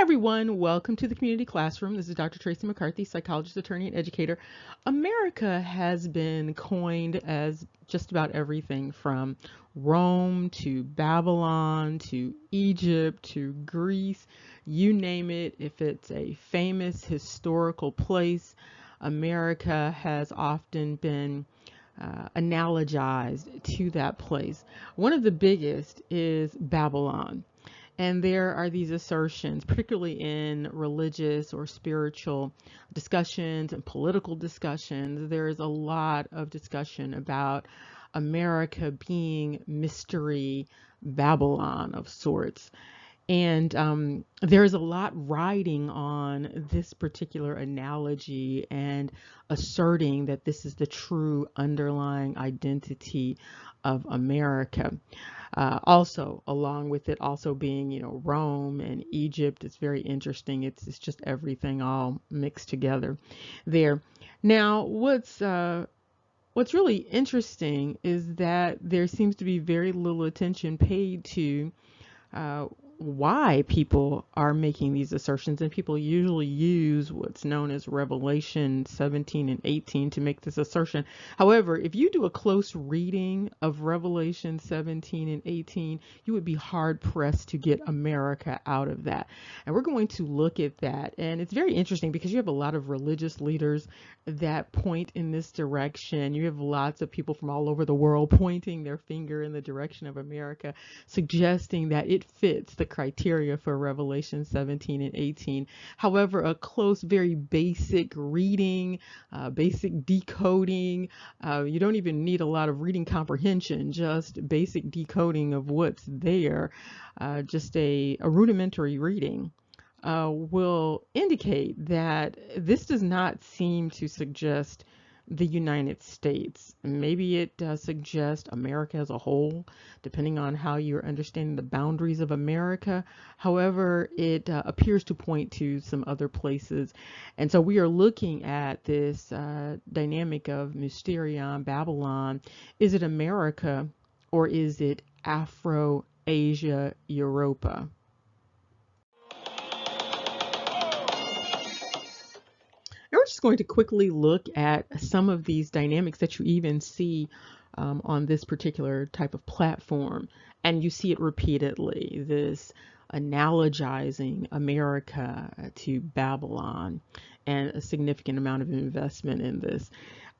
everyone, welcome to the community classroom. This is Dr. Tracey McCarthy, psychologist, attorney, and educator. America has been coined as just about everything from Rome to Babylon to Egypt to Greece, you name it. If it's a famous historical place, America has often been analogized to that place. One of the biggest is Babylon. And there are these assertions, particularly in religious or spiritual discussions and political discussions. There is a lot of discussion about America being mystery Babylon of sorts. And there's a lot riding on this particular analogy and asserting that this is the true underlying identity of America. Also, along with it also being, Rome and Egypt, it's very interesting. It's just everything all mixed together there. Now, what's really interesting is that there seems to be very little attention paid to why people are making these assertions, and people usually use what's known as Revelation 17 and 18 to make this assertion. However, if you do a close reading of Revelation 17 and 18, you would be hard pressed to get America out of that. And we're going to look at that. And it's very interesting because you have a lot of religious leaders that point in this direction. You have lots of people from all over the world pointing their finger in the direction of America, suggesting that it fits the criteria for Revelation 17 and 18. However, a close, very basic reading, basic decoding, you don't even need a lot of reading comprehension, just basic decoding of what's there, just a rudimentary reading will indicate that this does not seem to suggest the United States. Maybe it does suggest America as a whole, depending on how you're understanding the boundaries of America. However, it appears to point to some other places. And so we are looking at this dynamic of Mysterion, Babylon. Is it America or is it Afro-Asia, Europa? And we're just going to quickly look at some of these dynamics that you even see on this particular type of platform. And you see it repeatedly, this analogizing America to Babylon, and a significant amount of investment in this.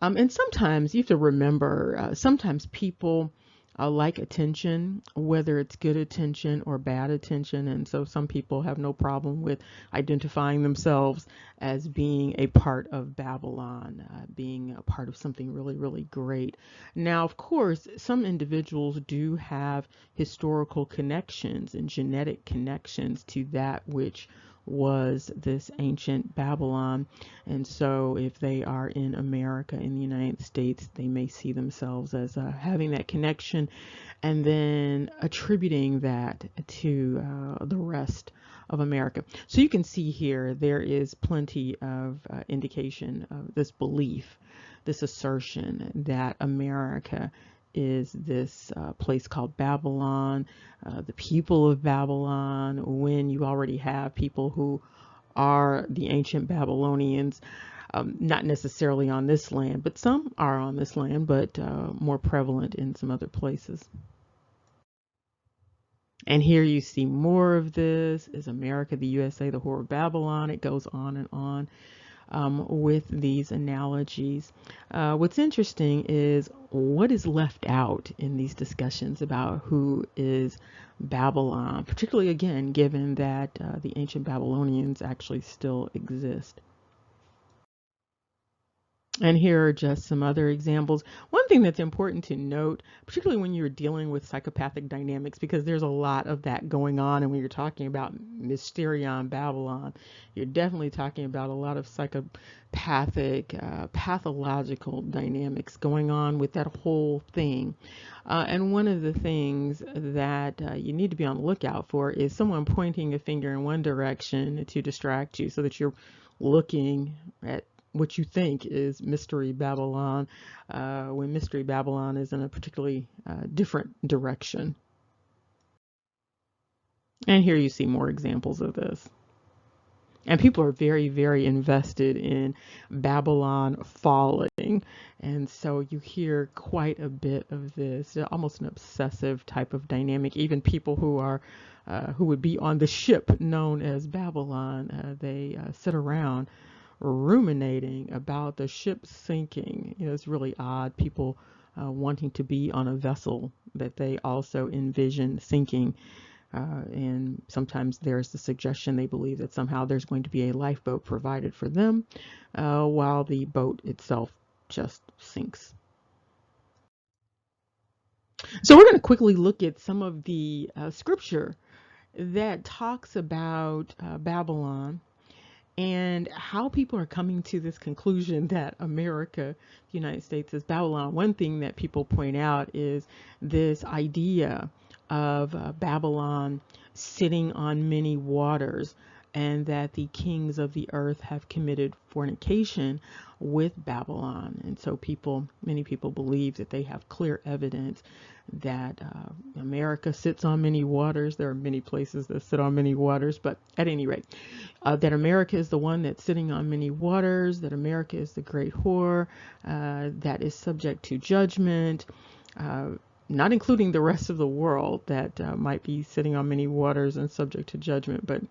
And sometimes you have to remember, sometimes people like attention, whether it's good attention or bad attention. And so some people have no problem with identifying themselves as being a part of Babylon, being a part of something really, really great. Now, of course, some individuals do have historical connections and genetic connections to that which was this ancient Babylon. And so if they are in America, in the United States, they may see themselves as having that connection and then attributing that to the rest of America. So you can see here, there is plenty of indication of this belief, this assertion that America is this place called Babylon, the people of Babylon, when you already have people who are the ancient Babylonians, not necessarily on this land, but some are on this land, but more prevalent in some other places. And here you see more of this. Is America, the USA, the whore of Babylon? It goes on and on with these analogies. What's interesting is what is left out in these discussions about who is Babylon, particularly again, given that the ancient Babylonians actually still exist. And here are just some other examples. One thing that's important to note, particularly when you're dealing with psychopathic dynamics, because there's a lot of that going on, and when you're talking about Mysterion, Babylon, you're definitely talking about a lot of psychopathic, pathological dynamics going on with that whole thing. And one of the things that you need to be on the lookout for is someone pointing a finger in one direction to distract you so that you're looking at what you think is Mystery Babylon, when Mystery Babylon is in a particularly different direction. And here you see more examples of this. And people are very, very invested in Babylon falling. And so you hear quite a bit of this, almost an obsessive type of dynamic. Even people who would be on the ship known as Babylon, they sit around ruminating about the ship sinking. It's really odd. People wanting to be on a vessel that they also envision sinking. And sometimes there's the suggestion they believe that somehow there's going to be a lifeboat provided for them while the boat itself just sinks. So we're going to quickly look at some of the scripture that talks about Babylon and how people are coming to this conclusion that America, the United States, is Babylon. One thing that people point out is this idea of Babylon sitting on many waters, and that the kings of the earth have committed fornication with Babylon. And so many people believe that they have clear evidence that America sits on many waters. There are many places that sit on many waters, but at any rate, that America is the one that's sitting on many waters, that America is the great whore, that is subject to judgment, not including the rest of the world that might be sitting on many waters and subject to judgment, but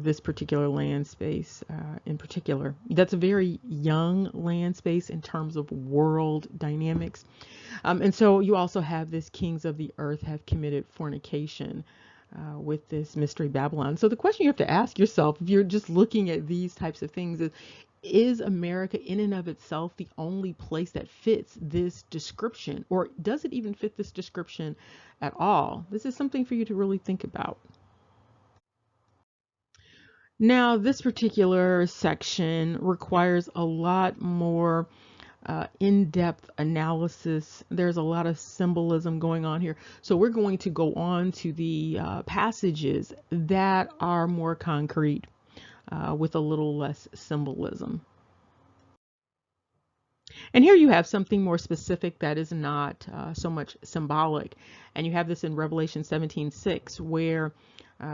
this particular land space in particular. That's a very young land space in terms of world dynamics. And so you also have this kings of the earth have committed fornication with this mystery Babylon. So the question you have to ask yourself, if you're just looking at these types of things, is America in and of itself the only place that fits this description? Or does it even fit this description at all? This is something for you to really think about. Now, this particular section requires a lot more in-depth analysis. There's a lot of symbolism going on here. So we're going to go on to the passages that are more concrete with a little less symbolism. And here you have something more specific that is not so much symbolic. And you have this in Revelation 17:6, where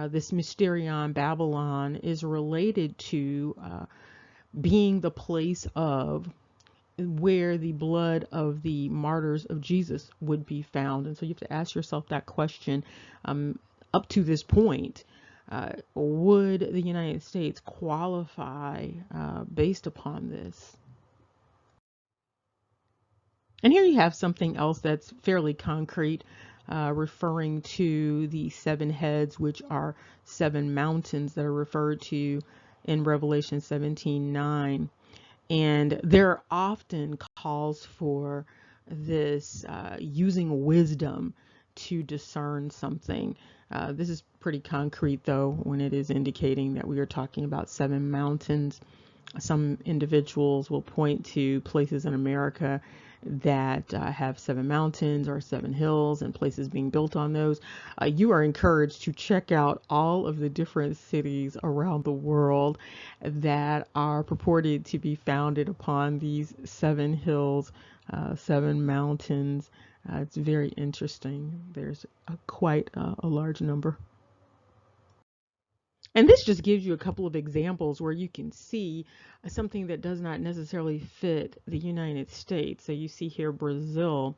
this Mysterion Babylon is related to being the place of where the blood of the martyrs of Jesus would be found. And so you have to ask yourself that question. Up to this point, would the United States qualify based upon this? And here you have something else that's fairly concrete, referring to the 7 heads, which are 7 mountains that are referred to in Revelation 17:9. And there often calls for this using wisdom to discern something. This is pretty concrete, though, when it is indicating that we are talking about 7 mountains. Some individuals will point to places in America that have 7 mountains or 7 hills and places being built on those. You are encouraged to check out all of the different cities around the world that are purported to be founded upon these 7 hills, 7 mountains. It's very interesting. There's quite a large number. And this just gives you a couple of examples where you can see something that does not necessarily fit the United States. So you see here Brazil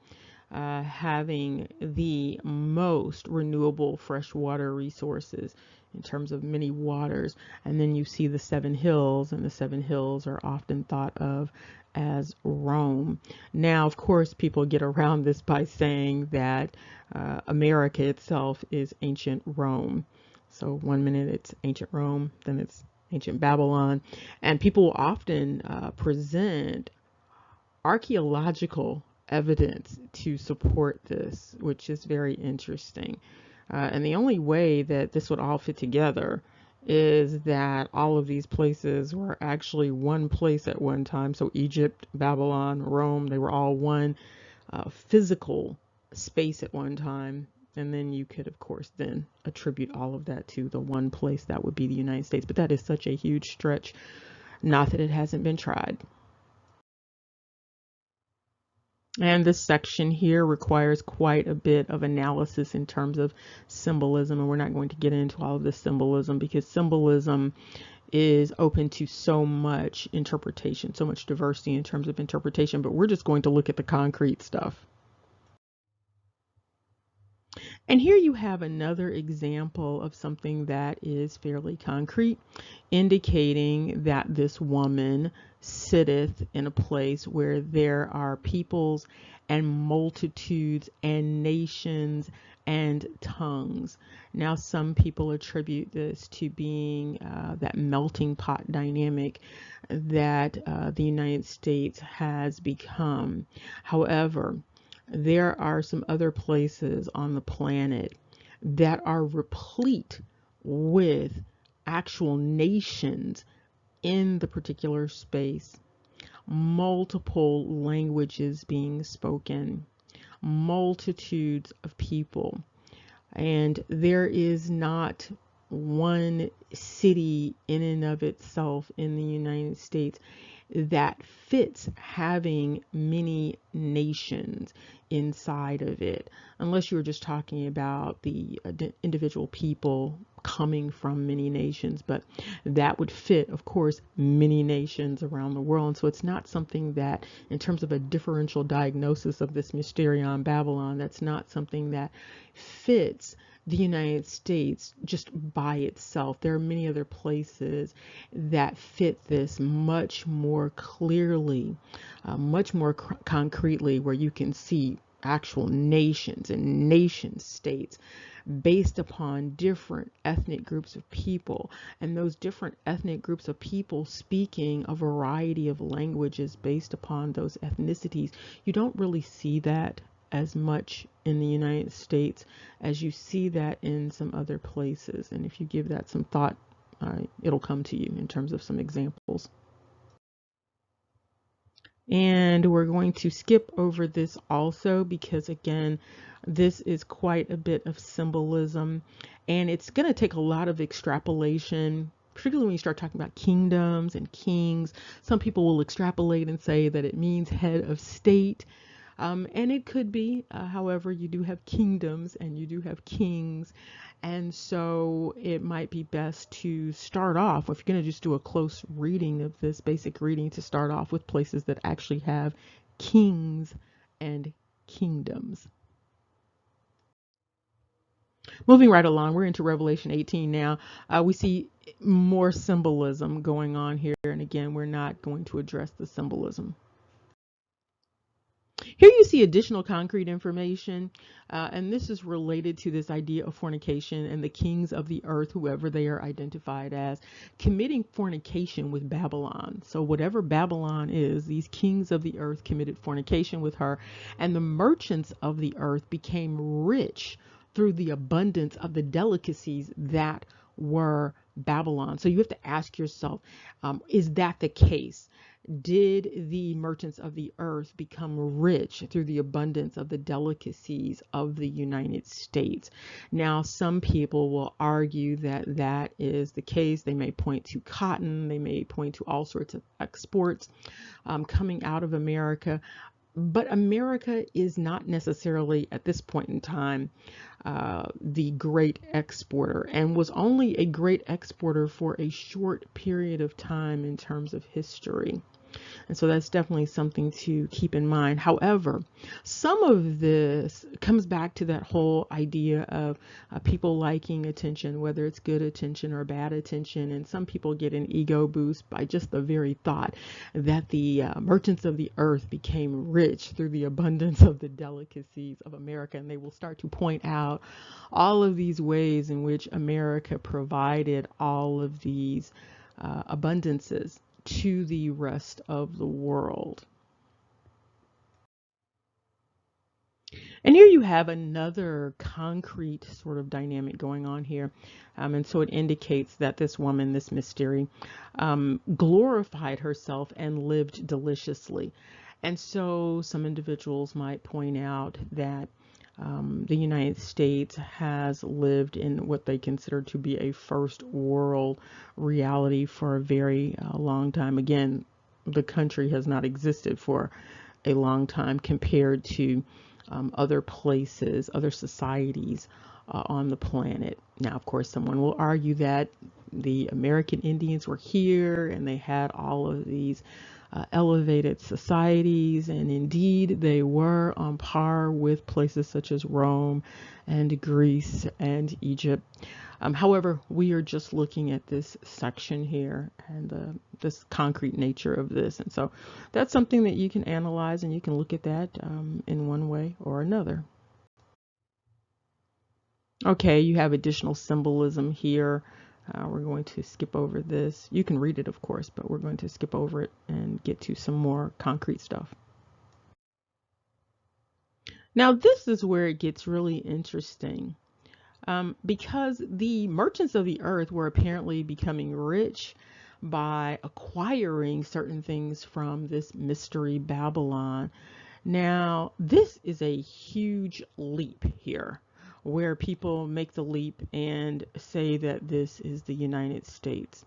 having the most renewable freshwater resources in terms of many waters. And then you see the 7 hills, and the 7 hills are often thought of as Rome. Now, of course, people get around this by saying that America itself is ancient Rome. So one minute it's ancient Rome, then it's ancient Babylon. And people often present archaeological evidence to support this, which is very interesting. And the only way that this would all fit together is that all of these places were actually one place at one time. So Egypt, Babylon, Rome, they were all one physical space at one time. And then you could, of course, then attribute all of that to the one place that would be the United States. But that is such a huge stretch. Not that it hasn't been tried. And this section here requires quite a bit of analysis in terms of symbolism. And we're not going to get into all of this symbolism because symbolism is open to so much interpretation, so much diversity in terms of interpretation, but we're just going to look at the concrete stuff. And here you have another example of something that is fairly concrete, indicating that this woman sitteth in a place where there are peoples and multitudes and nations and tongues. Now, some people attribute this to being that melting pot dynamic that the United States has become. However, there are some other places on the planet that are replete with actual nations in the particular space, multiple languages being spoken, multitudes of people. And there is not one city in and of itself in the United States that fits having many nations inside of it, unless you were just talking about the individual people coming from many nations, but that would fit, of course, many nations around the world. And so it's not something that, in terms of a differential diagnosis of this Mysterion Babylon, that's not something that fits the United States just by itself. There are many other places that fit this much more clearly, much more concretely, where you can see actual nations and nation states based upon different ethnic groups of people, and those different ethnic groups of people speaking a variety of languages based upon those ethnicities. You don't really see that as much in the United States as you see that in some other places. And if you give that some thought, it'll come to you in terms of some examples. And we're going to skip over this also because, again, this is quite a bit of symbolism, and it's going to take a lot of extrapolation, particularly when you start talking about kingdoms and kings. Some people will extrapolate and say that it means head of state. And it could be, however, you do have kingdoms and you do have kings. And so it might be best to start off, if you're going to just do a close reading of this basic reading, to start off with places that actually have kings and kingdoms. Moving right along, we're into Revelation 18 now. We see more symbolism going on here. And again, we're not going to address the symbolism. Here you see additional concrete information, and this is related to this idea of fornication and the kings of the earth, whoever they are identified as, committing fornication with Babylon. So whatever Babylon is, these kings of the earth committed fornication with her, and the merchants of the earth became rich through the abundance of the delicacies that were Babylon. So you have to ask yourself, is that the case? Did the merchants of the earth become rich through the abundance of the delicacies of the United States? Now, some people will argue that that is the case. They may point to cotton. They may point to all sorts of exports coming out of America. But America is not necessarily, at this point in time, the great exporter, and was only a great exporter for a short period of time in terms of history. And so that's definitely something to keep in mind. However, some of this comes back to that whole idea of people liking attention, whether it's good attention or bad attention. And some people get an ego boost by just the very thought that the merchants of the earth became rich through the abundance of the delicacies of America. And they will start to point out all of these ways in which America provided all of these abundances to the rest of the world. And here you have another concrete sort of dynamic going on here. And so it indicates that this woman, this mystery, glorified herself and lived deliciously. And so some individuals might point out that the United States has lived in what they consider to be a first world reality for a very long time. Again, the country has not existed for a long time compared to other places, other societies on the planet. Now, of course, someone will argue that the American Indians were here and they had all of these elevated societies, and indeed they were on par with places such as Rome and Greece and Egypt. However, we are just looking at this section here and this concrete nature of this. And so that's something that you can analyze, and you can look at that in one way or another. Okay, you have additional symbolism here. We're going to skip over this. You can read it, of course, but we're going to skip over it and get to some more concrete stuff. Now, this is where it gets really interesting. Because the merchants of the earth were apparently becoming rich by acquiring certain things from this mystery Babylon. Now, this is a huge leap here, where people make the leap and say that this is the United States.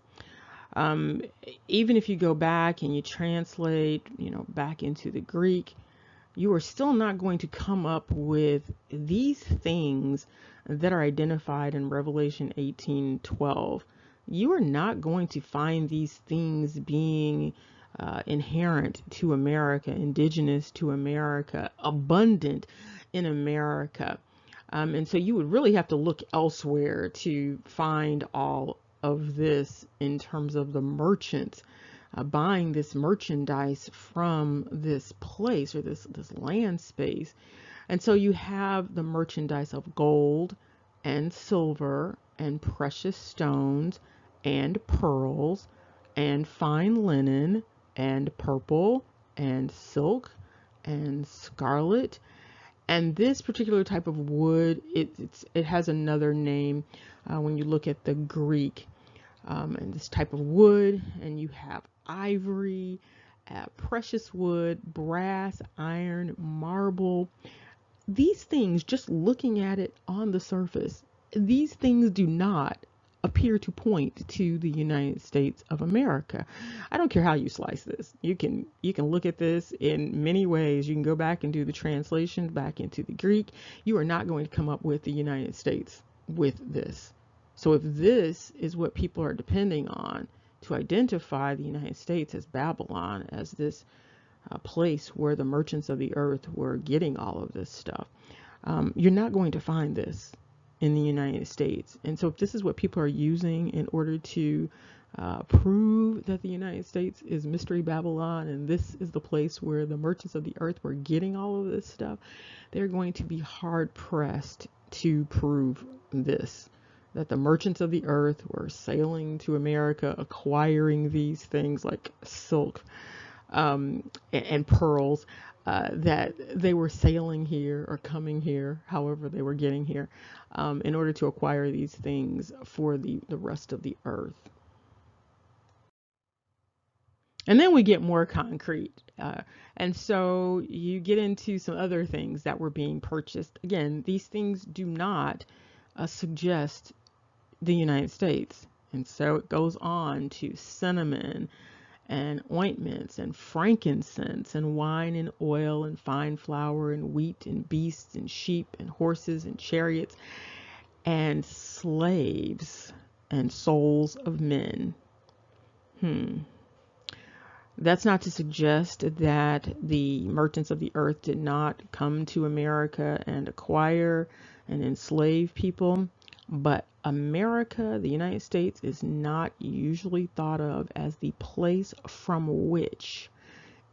Um, Even if you go back and you translate, back into the Greek, you are still not going to come up with these things that are identified in Revelation 18:12. You are not going to find these things being inherent to America, indigenous to America, abundant in America. And so you would really have to look elsewhere to find all of this in terms of the merchants buying this merchandise from this place or this land space. And so you have the merchandise of gold and silver and precious stones and pearls and fine linen and purple and silk and scarlet. And this particular type of wood, it has another name when you look at the Greek. And this type of wood, and you have ivory, precious wood, brass, iron, marble. These things, just looking at it on the surface, these things do not appear to point to the United States of America. I don't care how you slice this. You can look at this in many ways. You can go back and do the translation back into the Greek. You are not going to come up with the United States with this. So if this is what people are depending on to identify the United States as Babylon, as this place where the merchants of the earth were getting all of this stuff, you're not going to find this in the United States. And so if this is what people are using in order to prove that the United States is Mystery Babylon, and this is the place where the merchants of the earth were getting all of this stuff, they're going to be hard pressed to prove this, that the merchants of the earth were sailing to America, acquiring these things like silk and pearls, that they were sailing here or coming here, however they were getting here, in order to acquire these things for the rest of the earth. And then we get more concrete. And so you get into some other things that were being purchased. Again, these things do not suggest the United States. And so it goes on to cinnamon and ointments and frankincense and wine and oil and fine flour and wheat and beasts and sheep and horses and chariots and slaves and souls of men. That's not to suggest that the merchants of the earth did not come to America and acquire and enslave people, but America, the United States, is not usually thought of as the place from which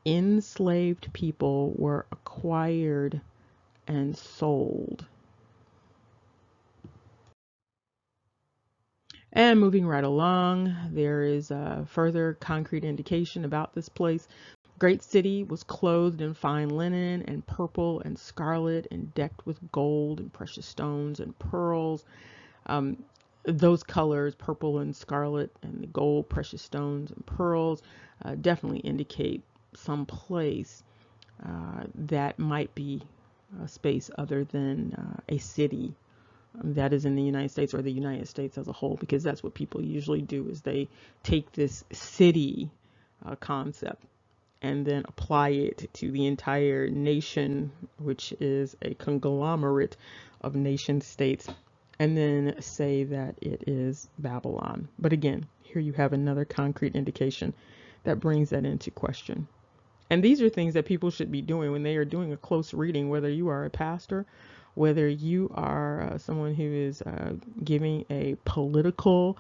enslaved people were acquired and sold. And moving right along, there is a further concrete indication about this place. Great city was clothed in fine linen and purple and scarlet and decked with gold and precious stones and pearls. Those colors, purple and scarlet and the gold, precious stones and pearls, definitely indicate some place that might be a space other than a city that is in the United States, or the United States as a whole, because that's what people usually do, is they take this city concept and then apply it to the entire nation, which is a conglomerate of nation states, and then say that it is Babylon. But again, here you have another concrete indication that brings that into question. And these are things that people should be doing when they are doing a close reading, whether you are a pastor, whether you are someone who is giving a political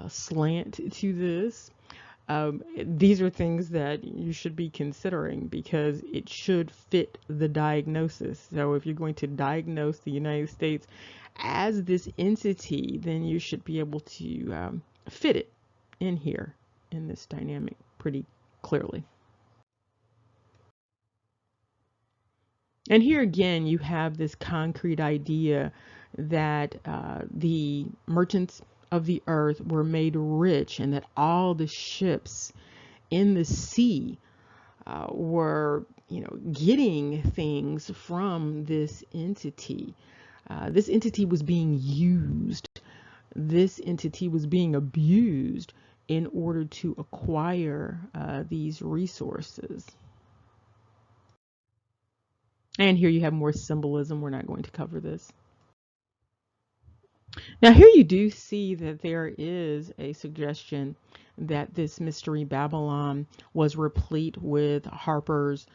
slant to this. These are things that you should be considering because it should fit the diagnosis. So if you're going to diagnose the United States as this entity, then you should be able to fit it in here in this dynamic pretty clearly. And here again, you have this concrete idea that the merchants of the earth were made rich and that all the ships in the sea were, getting things from this entity. This entity was being used. This entity was being abused in order to acquire these resources. And here you have more symbolism. We're not going to cover this. Now, here you do see that there is a suggestion that this mystery Babylon was replete with harpers,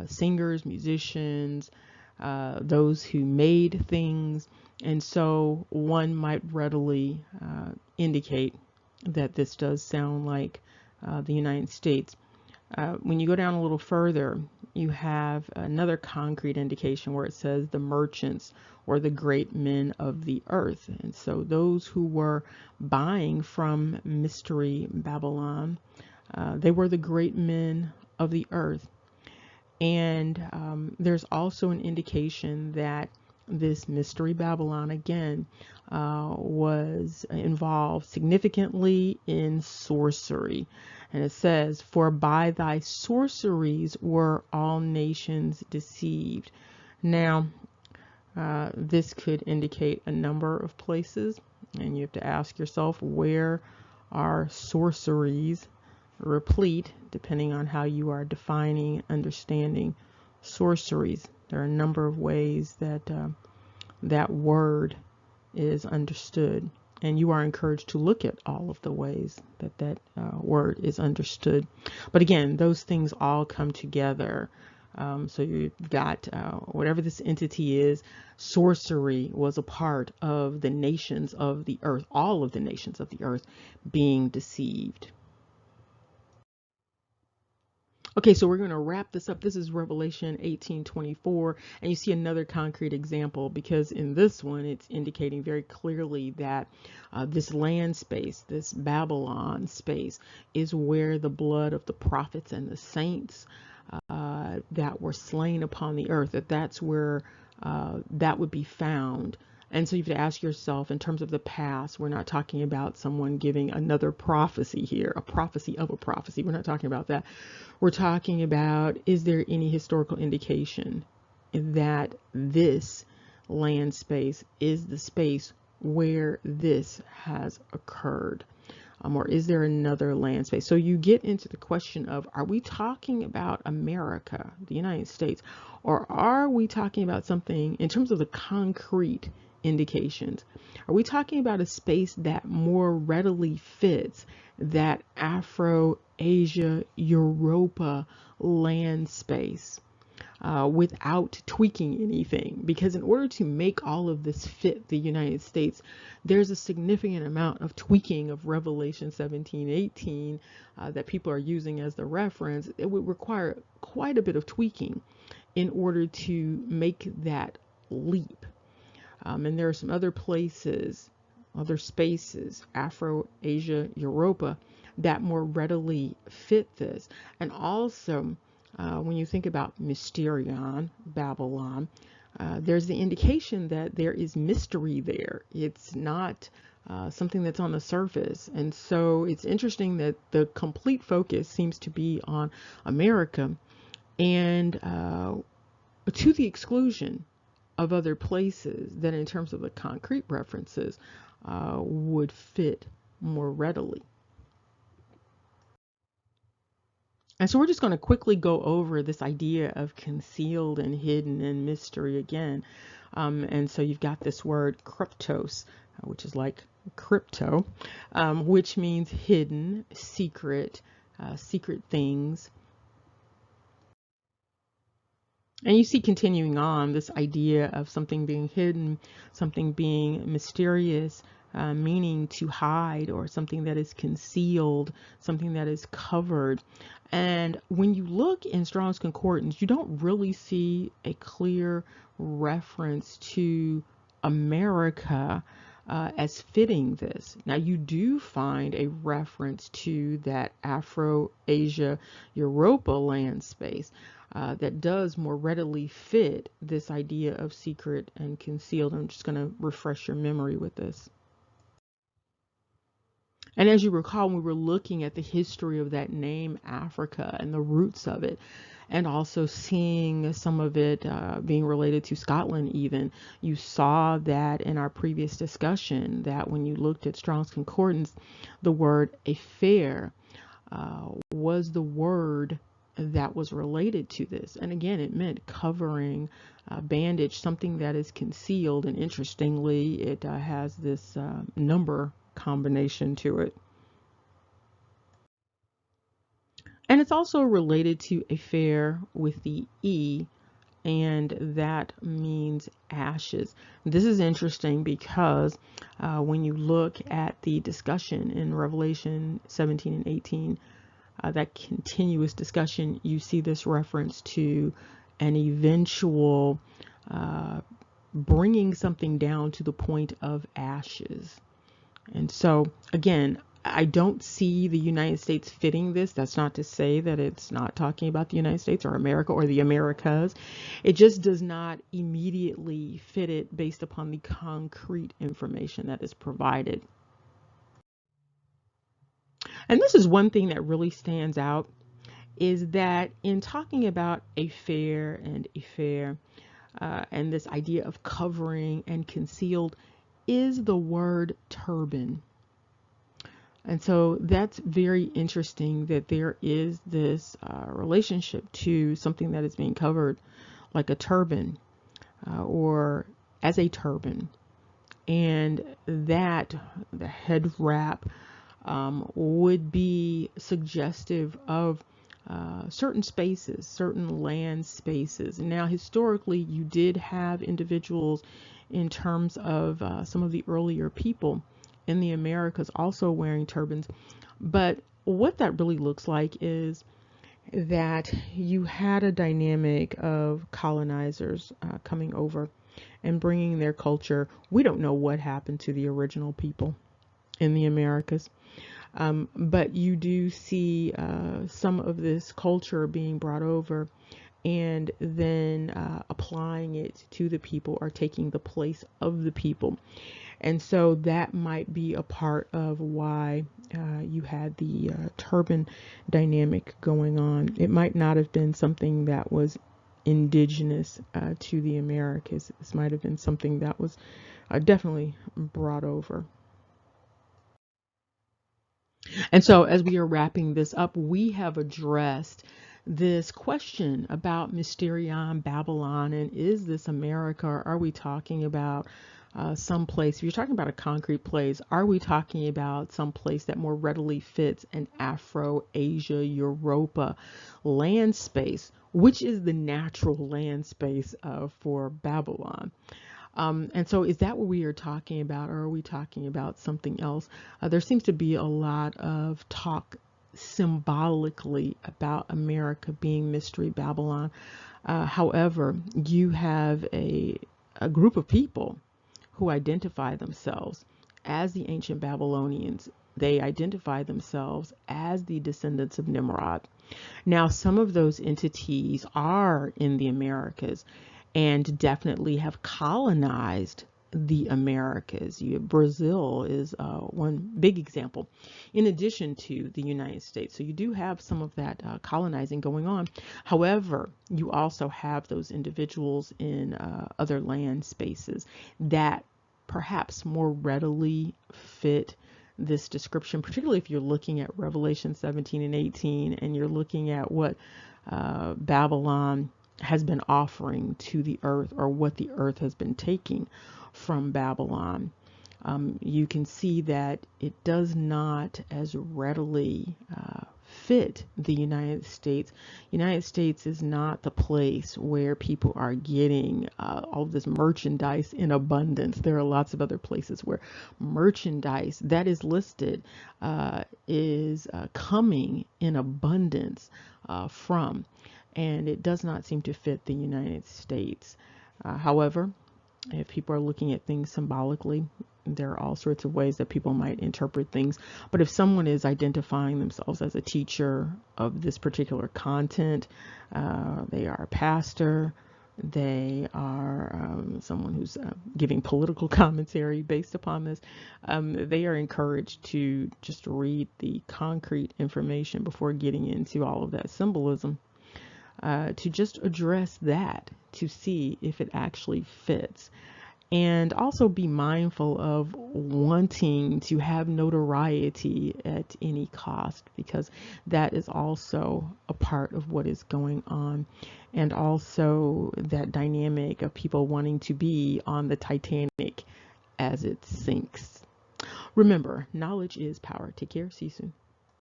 singers, musicians, those who made things. And so one might readily indicate that this does sound like the United States. When you go down a little further, you have another concrete indication where it says the merchants or the great men of the earth. And so those who were buying from Mystery Babylon, they were the great men of the earth. And there's also an indication that this Mystery Babylon, again, was involved significantly in sorcery. And it says, for by thy sorceries were all nations deceived. Now, this could indicate a number of places, and you have to ask yourself, where are sorceries replete, depending on how you are defining, understanding sorceries. There are a number of ways that that word is understood. And you are encouraged to look at all of the ways that that word is understood. But again, those things all come together. So you've got whatever this entity is, sorcery was a part of the nations of the earth, all of the nations of the earth being deceived. Okay, so we're going to wrap this up. This is Revelation 18:24, and you see another concrete example because in this one, it's indicating very clearly that this land space, this Babylon space, is where the blood of the prophets and the saints that were slain upon the earth, that's where that would be found. And so you have to ask yourself, in terms of the past, we're not talking about someone giving another prophecy here, a prophecy of a prophecy. We're not talking about that. We're talking about, is there any historical indication that this land space is the space where this has occurred? Or is there another land space? So you get into the question of, are we talking about America, the United States, or are we talking about something in terms of the concrete indications? Are we talking about a space that more readily fits that Afro-Asia, Europa land space without tweaking anything? Because in order to make all of this fit the United States, there's a significant amount of tweaking of Revelation 17:18 that people are using as the reference. It would require quite a bit of tweaking in order to make that leap. And there are some other places, other spaces, Afro-Asia, Europa, that more readily fit this. And also, when you think about Mysterion, Babylon, there's the indication that there is mystery there. It's not something that's on the surface. And so it's interesting that the complete focus seems to be on America, and to the exclusion of other places that in terms of the concrete references would fit more readily. And so we're just going to quickly go over this idea of concealed and hidden and mystery again. And so you've got this word kryptos, which is like crypto, which means hidden, secret, secret things. And you see continuing on this idea of something being hidden, something being mysterious, meaning to hide, or something that is concealed, something that is covered. And when you look in Strong's Concordance, you don't really see a clear reference to America as fitting this. Now, you do find a reference to that Afro-Asia Europa land space that does more readily fit this idea of secret and concealed. I'm just going to refresh your memory with this. And as you recall, when we were looking at the history of that name, Africa, and the roots of it, and also seeing some of it being related to Scotland even, you saw that in our previous discussion, that when you looked at Strong's Concordance, the word affair was the word that was related to this. And again, it meant covering, bandage, something that is concealed. And interestingly, it has this number combination to it. And it's also related to affair with the E, and that means ashes. This is interesting because when you look at the discussion in Revelation 17 and 18, that continuous discussion, you see this reference to an eventual bringing something down to the point of ashes. And so, again, I don't see the United States fitting this. That's not to say that it's not talking about the United States or America or the Americas. It just does not immediately fit it based upon the concrete information that is provided. And this is one thing that really stands out, is that in talking about affair and affair, and this idea of covering and concealed, is the word turban. And so that's very interesting that there is this relationship to something that is being covered like a turban or as a turban. And that the head wrap would be suggestive of certain spaces, certain land spaces. Now, historically, you did have individuals in terms of some of the earlier people in the Americas also wearing turbans. But what that really looks like is that you had a dynamic of colonizers coming over and bringing their culture. We don't know what happened to the original people in the Americas. But you do see some of this culture being brought over and then applying it to the people, or taking the place of the people. And so that might be a part of why you had the turban dynamic going on. It might not have been something that was indigenous to the Americas. This might have been something that was definitely brought over. And so as we are wrapping this up, we have addressed this question about Mysterion, Babylon, and is this America, or are we talking about some place? If you're talking about a concrete place, are we talking about some place that more readily fits an Afro-Asia, Europa land space, which is the natural land space for Babylon? And so is that what we are talking about, or are we talking about something else? There seems to be a lot of talk symbolically about America being Mystery Babylon. However, you have a group of people who identify themselves as the ancient Babylonians. They identify themselves as the descendants of Nimrod. Now, some of those entities are in the Americas and definitely have colonized the Americas. Brazil is one big example, in addition to the United States. So you do have some of that colonizing going on. However, you also have those individuals in other land spaces that perhaps more readily fit this description, particularly if you're looking at Revelation 17 and 18 and you're looking at what Babylon has been offering to the earth, or what the earth has been taking from Babylon. You can see that it does not as readily fit the United States. United States is not the place where people are getting all of this merchandise in abundance. There are lots of other places where merchandise that is listed is coming in abundance from, and it does not seem to fit the United States. However, if people are looking at things symbolically, there are all sorts of ways that people might interpret things. But if someone is identifying themselves as a teacher of this particular content, they are a pastor, they are someone who's giving political commentary based upon this, they are encouraged to just read the concrete information before getting into all of that symbolism, to just address that to see if it actually fits. And also be mindful of wanting to have notoriety at any cost, because that is also a part of what is going on. And also that dynamic of people wanting to be on the Titanic as it sinks. Remember, knowledge is power. Take care. See you soon.